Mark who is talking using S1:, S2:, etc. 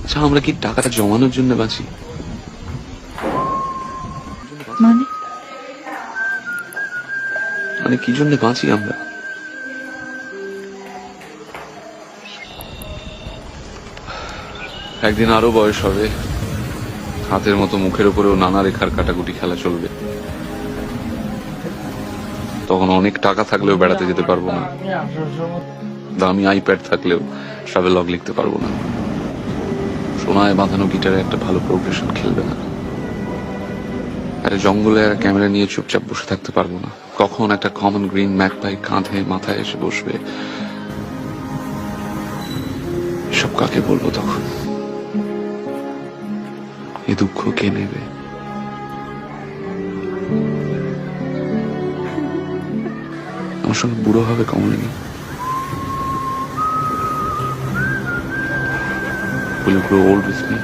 S1: আচ্ছা, আমরা কি টাকাটা জমানোর জন্য বাঁচি?
S2: মানে
S1: মানে কি জন্য বাঁচি আমরা? একদিন আরো বয়স হবে, হাতের মতো মুখের উপরেও নানা রেখার কাটাকুটি খেলা চলবে। তখন অনেক টাকা থাকলেও বেড়াতে যেতে পারবো না, দামি আইপ্যাড থাকলেও ট্রাভেলগ লিখতে পারবো না, সোনায় বাঁধানো গিটারে একটা ভালো প্রোগ্রেশন খেলবে না, একটা জঙ্গলে একটা ক্যামেরা নিয়ে চুপচাপ বসে থাকতে পারবো না। কখন একটা কমন গ্রিন ম্যাকপাই কাঁধে মাথায় এসে বসবে, সব কাকে বলবো তখন? এ দুঃখ কে নেবে? আমার সঙ্গে বুড়ো হবে Kamalini. Will you grow old with me?